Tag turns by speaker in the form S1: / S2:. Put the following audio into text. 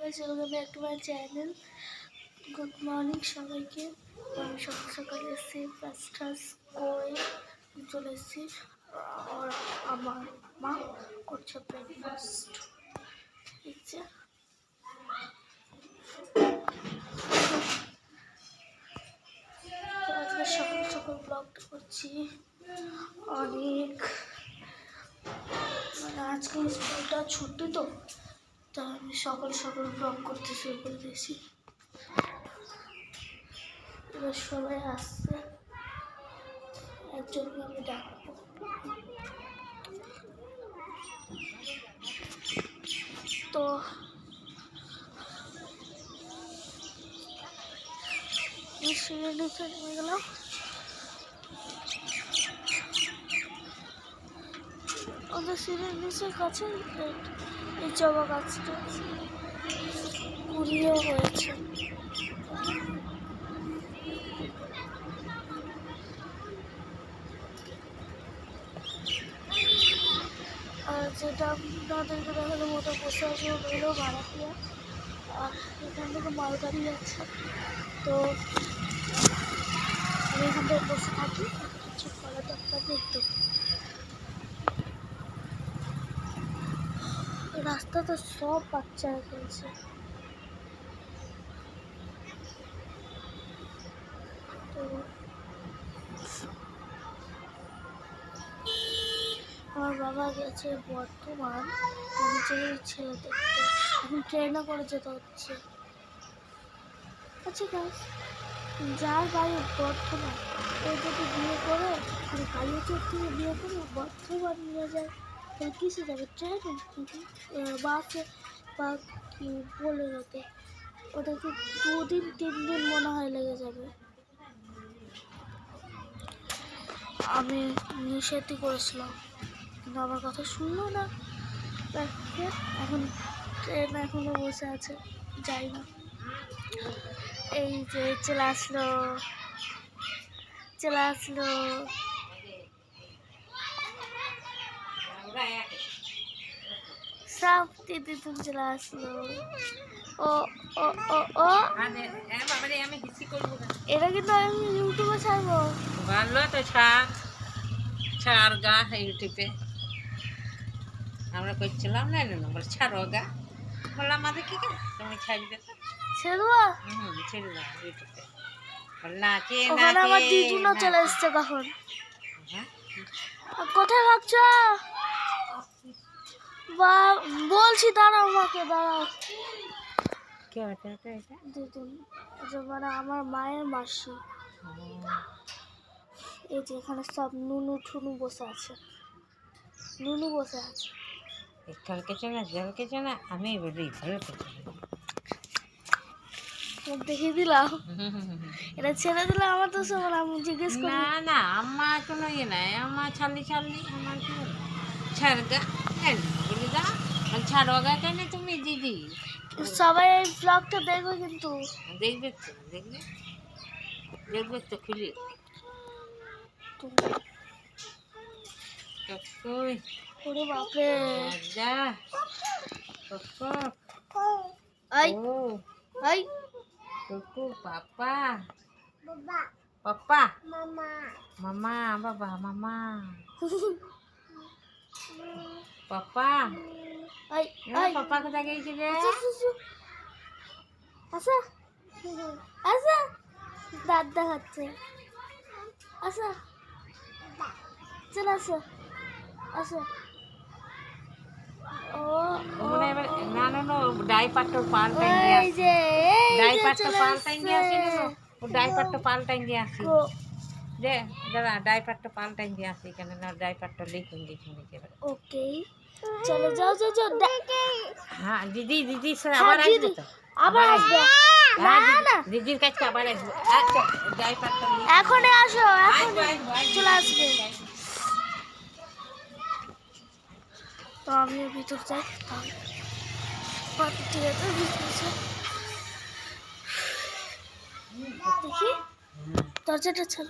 S1: Guys, welcome back to my channel. Good morning সবাইকে। আমি সকাল সকাল এসেছি, ব্রাশ করে চলে এসেছি। আর আমার মা করছে ব্রেকফাস্ট। ঠিক আছে, তো আজকে সকাল সকাল ব্লগটা করছি। অনেক মানে আজকে স্কুলটা ছুটি, তো তা আমি সকাল সকাল ব্লগ করতে শুরু করে দিয়েছি। এবার সবাই আসছে, একজনকে আমি ডাকবো। তো সিঁড়ির নিচে নেমে গেলাম। ওদের সিঁড়ির নিচের কাছে এই জবা গাছটা কুড়িয়েও হয়েছে। আর যেটা আপনাদেরকে দেখালো ওটা বসে আছে, ওটা হলো ভাড়াটিয়া। আর এখান থেকে মালগাড়ি যাচ্ছে, তো আমি এখান থেকে বসে থাকি, কিছু করা দরকার নেই। তো রাস্তাতে সব বাচ্চারা খেলছে। তো আমার বাবা গেছে বর্ধমান ছেলে দেখতে, এখন ট্রেনে করে যেতে হচ্ছে। আচ্ছা গাছ, যার বাড়ি বর্ধমান ও যদি বিয়ে করে আর কালীচক থেকে বিয়ে করে বর্ধমান নিয়ে যায়, তাহলে কিসে যাবে? ট্রেনে, বাসে বা কি বলে ওতে? ওটা কি 2 দিন 3 দিন মনে হয় লেগে যাবে। আমি নিষেধই করেছিলাম, কিন্তু আমার কথা শুনলো না। এখন ট্রেন এখনো বসে আছে, যাই না। এই যে চলে আসলো সব দিদি, তুমি চলে আসলো। ও ও ও ও এটা কিন্তু আমি ইউটিউবে ছাড়বো।
S2: ভালো তো ছাড় গা ইউটিউবে আমরা করছিলাম না, বলে ছাড়ো গা, বললাম আমাদের কি তুমি ছাড়বে তো
S1: ছেড়বো।
S2: ছেড়ে দাও ইউটিউবে। নাচে
S1: ওখানে আমার দিদুনও চলে এসছে তখন।
S2: হ্যাঁ,
S1: কোথায় ভাবছো? বা বলছি, দাঁড়াও, আমাকে দাঁড়াও।
S2: কে এটা
S1: দিদুন মানে আমার মায়ের মাসি। এই যে এখানে সব নুনু ঠুনু বসে আছে,
S2: কালকে না আমি বলি ভালো
S1: দেখিয়ে দিলাম। এটা ছেড়ে দিলে আমার তো সব আমি জিজ্ঞেস করি
S2: না আমার কোনো ইয়ে নাই, আমার ছাড়লি আমার কি ছাড়গা বলি দা ছাড়োগা কেন তুমি দিদি?
S1: সবাই এই ব্লগটা দেখবে, কিন্তু
S2: দেখবে তো খুলি
S1: ওরে বাপরে।
S2: যা
S1: আই আই
S2: কুকু পাপা পাপা মামা বাবা মামা পাপা
S1: আই আই
S2: পাপা কোথায় গেছিল?
S1: আসা আসা, দাঁত দেখাচ্ছে। আসা, চলে আসো আসো।
S2: না ডাইপারটা পাল্টাই দিয়ে আসি, ডাইপারটা পাল্টাই দিয়ে আসি রে দাদা, ডাইপারটা পাল্টাই দিয়ে আসি কেন না, ডাইপারটা লিখুন দিচ্ছি।
S1: ওকে, চলে যাও।
S2: হ্যাঁ দিদি আবার আসবে তো,
S1: আবার আসবে। না
S2: দিদির কাছে আবার আসবে। আচ্ছা ডাইপারটা
S1: এখনই আসো, চলে আসবে। তো আমিও ভিতর যাই, দেখি দরজাটা ছাড়ো।